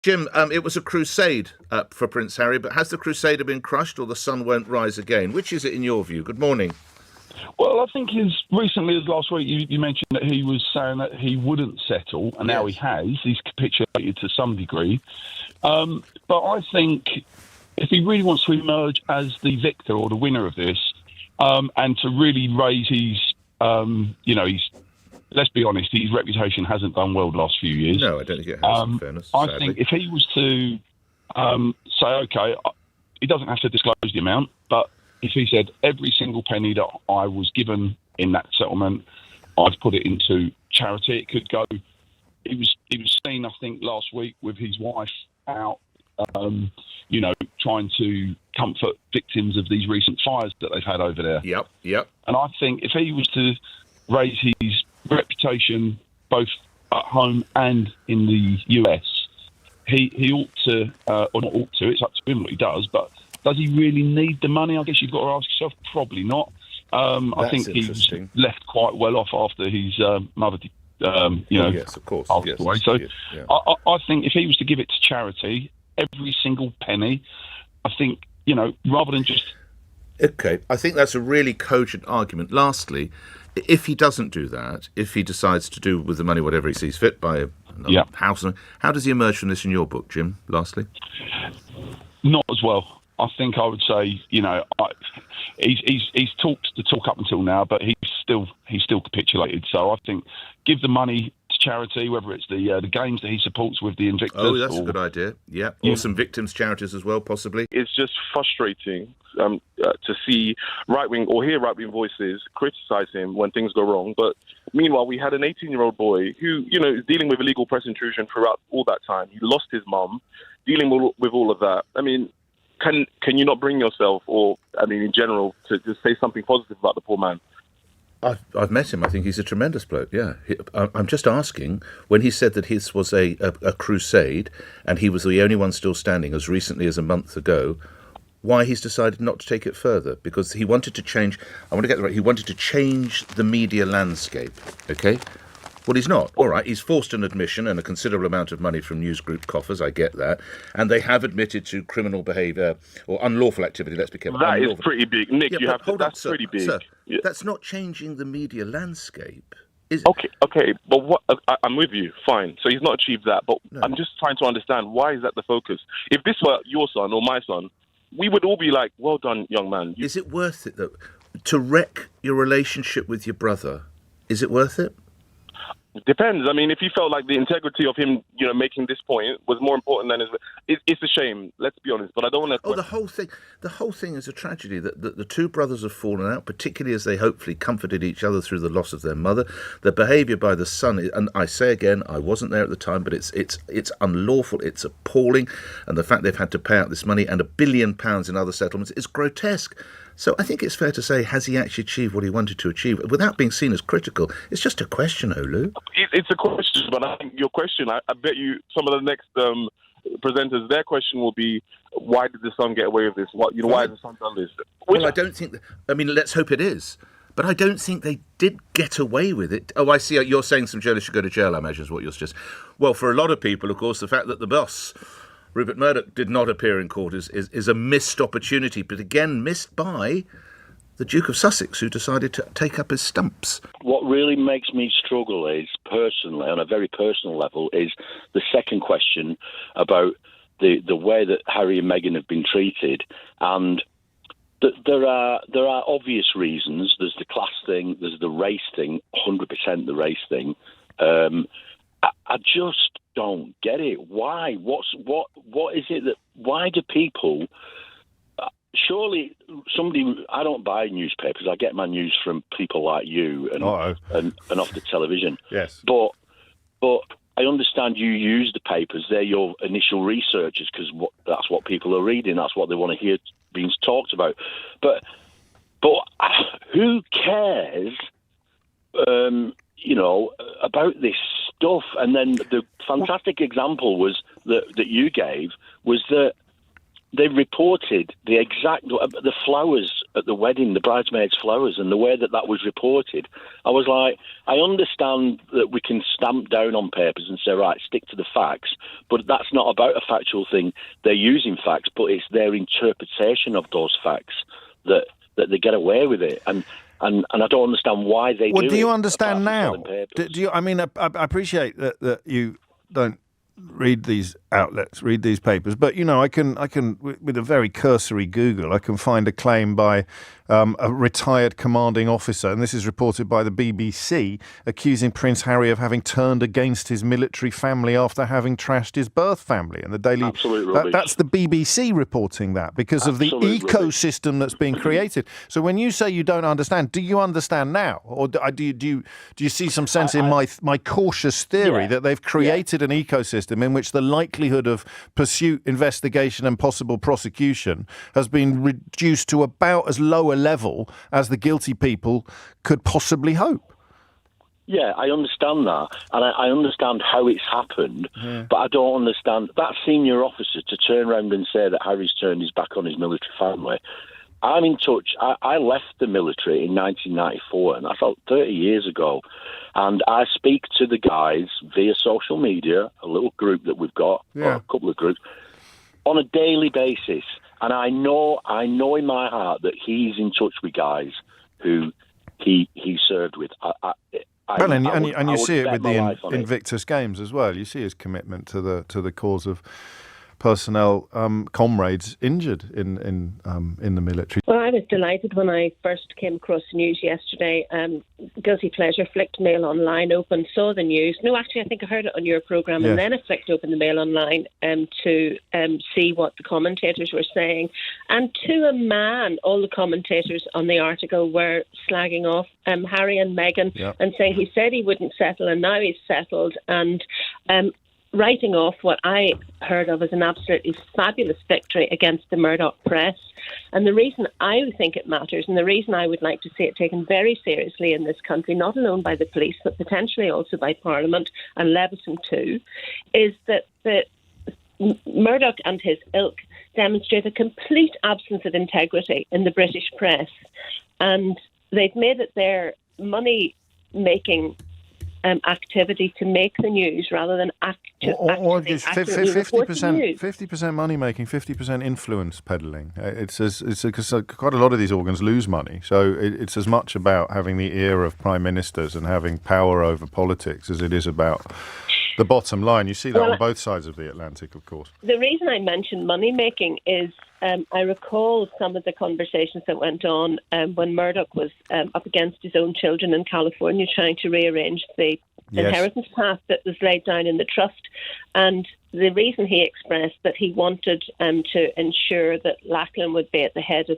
Jim, it was a crusade for Prince Harry, but has the crusader been crushed or the sun won't rise again? Which is it in your view? Good morning. Well, I think recently as last week, you mentioned that he was saying that he wouldn't settle, and now he has. He's capitulated to some degree. But I think if he really wants to emerge as the victor or the winner of this, and to really raise his, let's be honest, his reputation hasn't done well the last few years. No, I don't think it has, in fairness, I sadly. think if he was to say, OK, he doesn't have to disclose the amount, but if he said every single penny that I was given in that settlement, I'd put it into charity, it could go. He was seen, I think, last week with his wife out, trying to comfort victims of these recent fires that they've had over there. Yep. And I think if he was to raise his reputation both at home and in the US, he ought to, or not ought to, it's up to him what he does, but does he really need the money? I guess you've got to ask yourself. Probably not. I think he's left quite well off after his mother, yes, of course. Passed away. So yeah. I think if he was to give it to charity, every single penny, I think, rather than just... Okay, I think that's a really cogent argument. Lastly, if he doesn't do that, if he decides to do with the money whatever he sees fit, buy a house, how does he emerge from this in your book, Jim, lastly? Not as well. I think I would say, he's talked the talk up until now, but he's still capitulated. So I think give the money to charity, whether it's the games that he supports with the Invictus. Oh, that's a good idea. Yeah, or some victims' charities as well, possibly. It's just frustrating to see right-wing or hear right-wing voices criticise him when things go wrong. But meanwhile, we had an 18-year-old boy who, is dealing with illegal press intrusion throughout all that time. He lost his mum, dealing with all of that. I mean, can you not bring yourself, or in general, to just say something positive about the poor man? I've met him. I think he's a tremendous bloke. Yeah, I'm just asking, when he said that his was a crusade and he was the only one still standing as recently as a month ago, why he's decided not to take it further? Because he wanted to change. I want to get it right. He wanted to change the media landscape. Okay. Well, he's not. All right, he's forced an admission and a considerable amount of money from news group coffers, I get that. And they have admitted to criminal behaviour or unlawful activity, let's be careful. That is pretty big. Nick, that's pretty big. Sir, yeah. That's not changing the media landscape, is it? Okay, but I'm with you, fine. So he's not achieved that, but no. I'm just trying to understand, why is that the focus? If this were your son or my son, we would all be like, well done, young man. Is it worth it, though? To wreck your relationship with your brother, is it worth it? Depends. If he felt like the integrity of him, making this point was more important than it's a shame. Let's be honest. But I don't want to. Oh, the whole thing is a tragedy. That the two brothers have fallen out, particularly as they hopefully comforted each other through the loss of their mother. The behaviour by the son, and I say again, I wasn't there at the time, but it's unlawful. It's appalling, and the fact they've had to pay out this money and £1 billion in other settlements is grotesque. So I think it's fair to say, has he actually achieved what he wanted to achieve? Without being seen as critical, it's just a question, Olu. It's a question, but I think your question, I bet you some of the next presenters, their question will be, why did the son get away with this? Why has the son done this? Well, I don't think... let's hope it is. But I don't think they did get away with it. Oh, I see. You're saying some journalists should go to jail, I imagine, is what you're suggesting. Well, for a lot of people, of course, the fact that the boss... Rupert Murdoch did not appear in court is a missed opportunity, but again missed by the Duke of Sussex, who decided to take up his stumps. What really makes me struggle is, personally, on a very personal level, is the second question about the way that Harry and Meghan have been treated. And there are obvious reasons. There's the class thing, there's the race thing, 100% the race thing. I just don't get it. Why? What is it that? Why do people? Surely somebody. I don't buy newspapers. I get my news from people like you and off the television. Yes. But I understand you use the papers. They're your initial researchers because that's what people are reading. That's what they want to hear being talked about. But who cares? About this stuff. And then the fantastic example was that you gave was that they reported the flowers at the wedding, the bridesmaids' flowers, and the way that was reported, I was like, I understand that we can stamp down on papers and say, right, stick to the facts, but that's not about a factual thing. They're using facts, but it's their interpretation of those facts that they get away with it. And I don't understand why they do it. Well, do you understand now? Do you? I mean, I appreciate that you don't read these outlets, read these papers, but I can with a very cursory Google, I can find a claim by a retired commanding officer, and this is reported by the BBC, accusing Prince Harry of having turned against his military family after having trashed his birth family. And the Daily, that's the BBC reporting that because of the ecosystem that's being created. So when you say you don't understand, do you understand now, or do you see some sense in my cautious theory that they've created an ecosystem in which the likelihood of pursuit, investigation, and possible prosecution has been reduced to about as low a level as the guilty people could possibly hope? Yeah, I understand that, and I understand how it's happened, but I don't understand that senior officer to turn around and say that Harry's turned his back on his military family. I'm in touch. I left the military in 1994, and that's 30 years ago. And I speak to the guys via social media, a little group that we've got, or a couple of groups, on a daily basis. And I know in my heart that he's in touch with guys who he served with. And you see it with the Invictus Games as well. You see his commitment to the cause of personnel, comrades injured in the military. Well, I was delighted when I first came across the news yesterday. Guilty pleasure, flicked Mail Online open, saw the news. No, actually, I think I heard it on your programme, and then I flicked open the Mail Online to see what the commentators were saying. And to a man, all the commentators on the article were slagging off Harry and Meghan and saying he said he wouldn't settle, and now he's settled, and writing off what I heard of as an absolutely fabulous victory against the Murdoch press. And the reason I think it matters, and the reason I would like to see it taken very seriously in this country, not alone by the police, but potentially also by Parliament and Leveson too, is that Murdoch and his ilk demonstrate a complete absence of integrity in the British press. And they've made it their money-making activity to make the news rather than or just 50% money making, 50% influence peddling. Because quite a lot of these organs lose money, so it's as much about having the ear of prime ministers and having power over politics as it is about the bottom line. You see that on both sides of the Atlantic, of course. The reason I mentioned money making is I recall some of the conversations that went on when Murdoch was up against his own children in California trying to rearrange the inheritance path that was laid down in the trust. And the reason he expressed that he wanted to ensure that Lachlan would be at the head of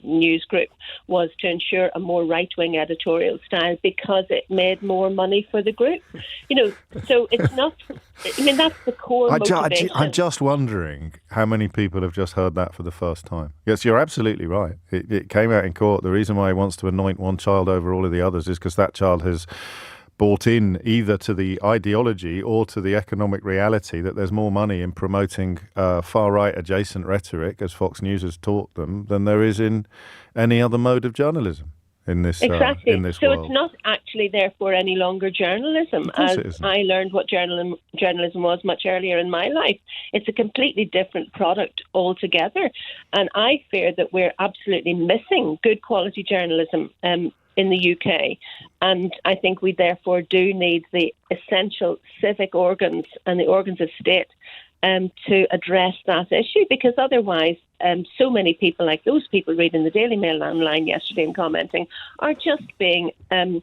news group was to ensure a more right-wing editorial style because it made more money for the group. So it's not... I mean, that's the core motivation. I'm just wondering how many people have just heard that for the first time. Yes, you're absolutely right. It came out in court. The reason why he wants to anoint one child over all of the others is because that child has bought in either to the ideology or to the economic reality that there's more money in promoting far-right adjacent rhetoric, as Fox News has taught them, than there is in any other mode of journalism in this in this so world. It's not actually, therefore, any longer journalism, as I learned what journalism was much earlier in my life. It's a completely different product altogether. And I fear that we're absolutely missing good quality journalism in the UK. And I think we therefore do need the essential civic organs and the organs of state to address that issue, because otherwise so many people, like those people reading the Daily Mail Online yesterday and commenting, are just being turned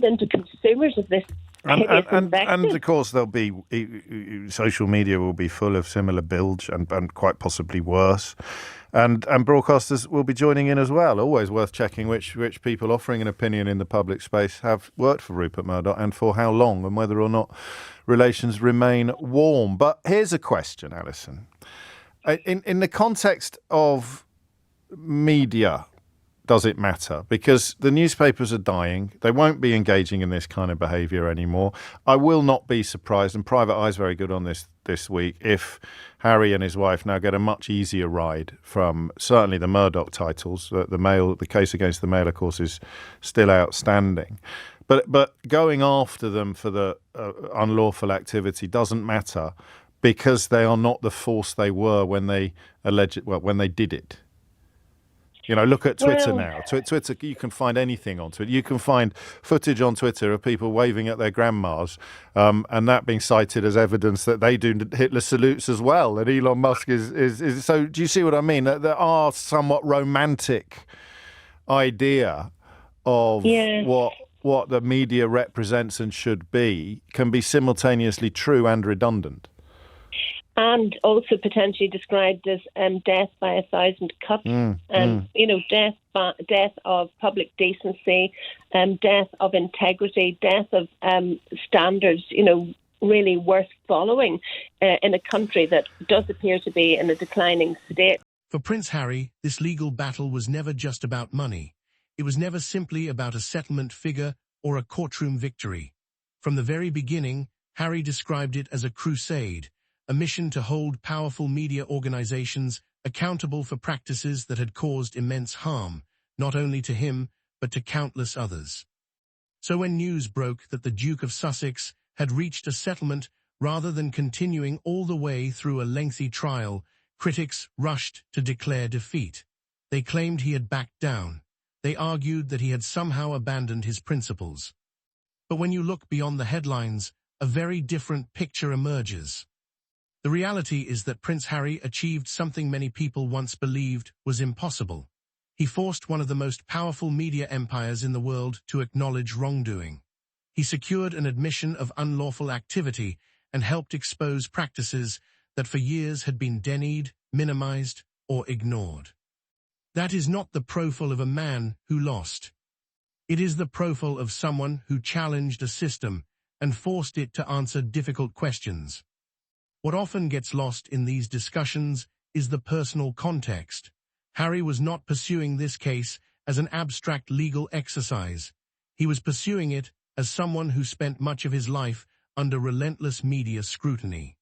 into consumers of this. And of course, there'll be social media will be full of similar bilge and quite possibly worse. And broadcasters will be joining in as well. Always worth checking which people offering an opinion in the public space have worked for Rupert Murdoch and for how long, and whether or not relations remain warm. But here's a question, Alison. In the context of media does it matter? Because the newspapers are dying. They won't be engaging in this kind of behaviour anymore. I will not be surprised, and Private Eye's very good on this week, if Harry and his wife now get a much easier ride from certainly the Murdoch titles. The case against the Mail, of course, is still outstanding. But going after them for the unlawful activity doesn't matter, because they are not the force they were when they did it. You know, look at Twitter now. Twitter, you can find anything on Twitter. You can find footage on Twitter of people waving at their grandmas, and that being cited as evidence that they do Hitler salutes as well. And Elon Musk is. So do you see what I mean? There are somewhat romantic idea of what the media represents and should be can be simultaneously true and redundant. And also potentially described as death by 1,000 cuts, death of public decency, death of integrity, death of standards, really worth following in a country that does appear to be in a declining state. For Prince Harry, this legal battle was never just about money. It was never simply about a settlement figure or a courtroom victory. From the very beginning, Harry described it as a crusade, a mission to hold powerful media organizations accountable for practices that had caused immense harm, not only to him, but to countless others. So when news broke that the Duke of Sussex had reached a settlement rather than continuing all the way through a lengthy trial, critics rushed to declare defeat. They claimed he had backed down. They argued that he had somehow abandoned his principles. But when you look beyond the headlines, a very different picture emerges. The reality is that Prince Harry achieved something many people once believed was impossible. He forced one of the most powerful media empires in the world to acknowledge wrongdoing. He secured an admission of unlawful activity and helped expose practices that for years had been denied, minimized, or ignored. That is not the profile of a man who lost. It is the profile of someone who challenged a system and forced it to answer difficult questions. What often gets lost in these discussions is the personal context. Harry was not pursuing this case as an abstract legal exercise. He was pursuing it as someone who spent much of his life under relentless media scrutiny.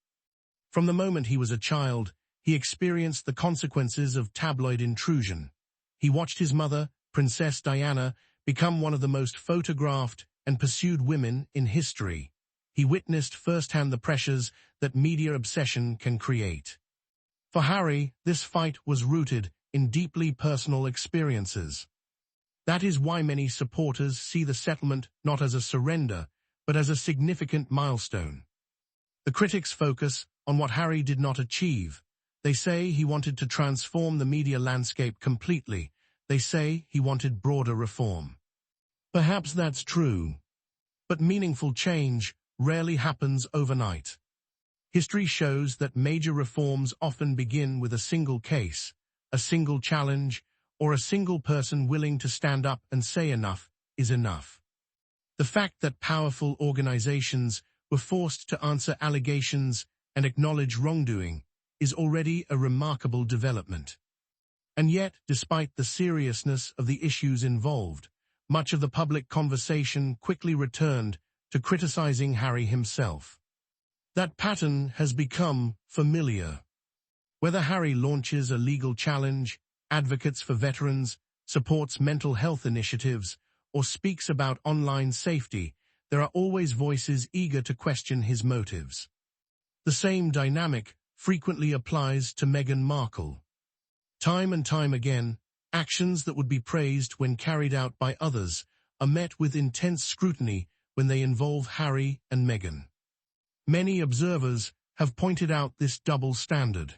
From the moment he was a child, he experienced the consequences of tabloid intrusion. He watched his mother, Princess Diana, become one of the most photographed and pursued women in history. He witnessed firsthand the pressures that media obsession can create. For Harry, this fight was rooted in deeply personal experiences. That is why many supporters see the settlement not as a surrender, but as a significant milestone. The critics focus on what Harry did not achieve. They say he wanted to transform the media landscape completely. They say he wanted broader reform. Perhaps that's true, but meaningful change rarely happens overnight. History shows that major reforms often begin with a single case, a single challenge, or a single person willing to stand up and say enough is enough. The fact that powerful organizations were forced to answer allegations and acknowledge wrongdoing is already a remarkable development. And yet, despite the seriousness of the issues involved, much of the public conversation quickly returned to criticizing Harry himself. That pattern has become familiar. Whether Harry launches a legal challenge, advocates for veterans, supports mental health initiatives, or speaks about online safety, there are always voices eager to question his motives. The same dynamic frequently applies to Meghan Markle. Time and time again, actions that would be praised when carried out by others are met with intense scrutiny when they involve Harry and Meghan. Many observers have pointed out this double standard.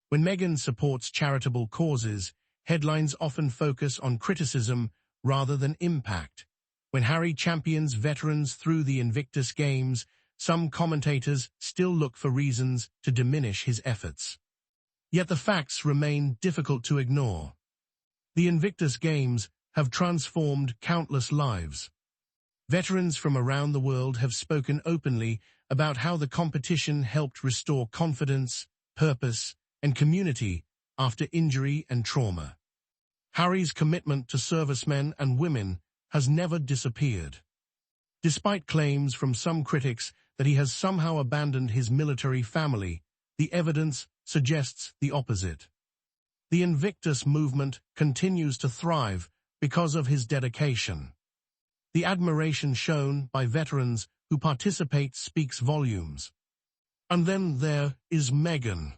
When Meghan supports charitable causes, headlines often focus on criticism rather than impact. When Harry champions veterans through the Invictus Games, some commentators still look for reasons to diminish his efforts. Yet the facts remain difficult to ignore. The Invictus Games have transformed countless lives. Veterans from around the world have spoken openly about how the competition helped restore confidence, purpose, and community after injury and trauma. Harry's commitment to servicemen and women has never disappeared. Despite claims from some critics that he has somehow abandoned his military family, the evidence suggests the opposite. The Invictus movement continues to thrive because of his dedication. The admiration shown by veterans who participate speaks volumes. And then there is Meghan.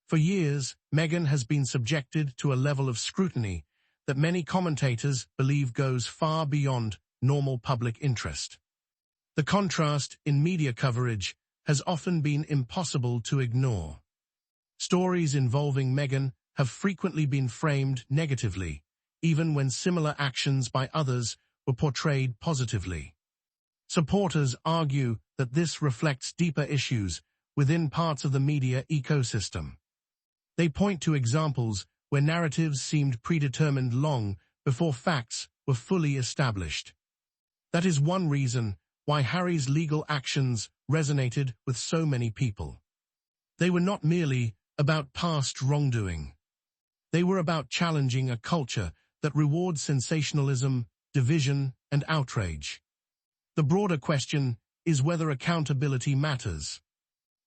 For years, Meghan has been subjected to a level of scrutiny that many commentators believe goes far beyond normal public interest. The contrast in media coverage has often been impossible to ignore. Stories involving Meghan have frequently been framed negatively, even when similar actions by others were portrayed positively. Supporters argue that this reflects deeper issues within parts of the media ecosystem. They point to examples where narratives seemed predetermined long before facts were fully established. That is one reason why Harry's legal actions resonated with so many people. They were not merely about past wrongdoing. They were about challenging a culture that rewards sensationalism, division, and outrage. The broader question is whether accountability matters.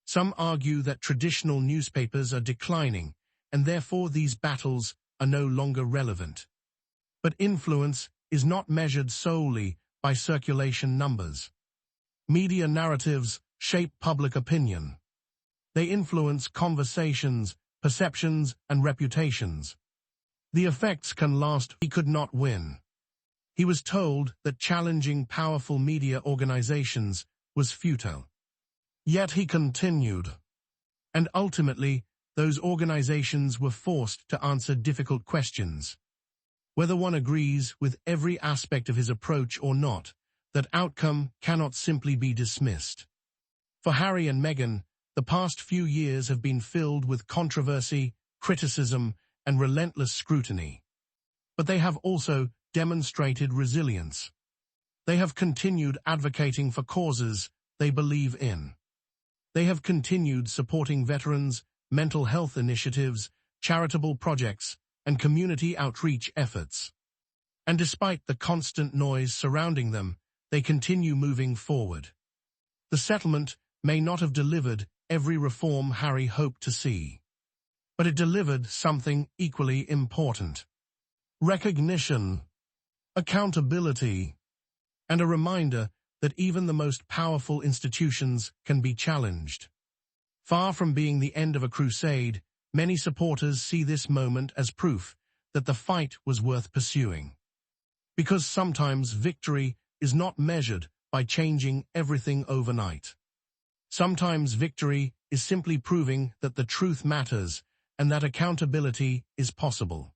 Some argue that traditional newspapers are declining, and therefore these battles are no longer relevant. But influence is not measured solely by circulation numbers. Media narratives shape public opinion. They influence conversations, perceptions, and reputations. The effects can last. He could not win. He was told that challenging powerful media organizations was futile. Yet he continued. And ultimately, those organizations were forced to answer difficult questions. Whether one agrees with every aspect of his approach or not, that outcome cannot simply be dismissed. For Harry and Meghan, the past few years have been filled with controversy, criticism, and relentless scrutiny. But they have also demonstrated resilience. They have continued advocating for causes they believe in. They have continued supporting veterans, mental health initiatives, charitable projects, and community outreach efforts. And despite the constant noise surrounding them, they continue moving forward. The settlement may not have delivered every reform Harry hoped to see. But it delivered something equally important. Recognition, accountability, and a reminder that even the most powerful institutions can be challenged. Far from being the end of a crusade, many supporters see this moment as proof that the fight was worth pursuing. Because sometimes victory is not measured by changing everything overnight. Sometimes victory is simply proving that the truth matters and that accountability is possible.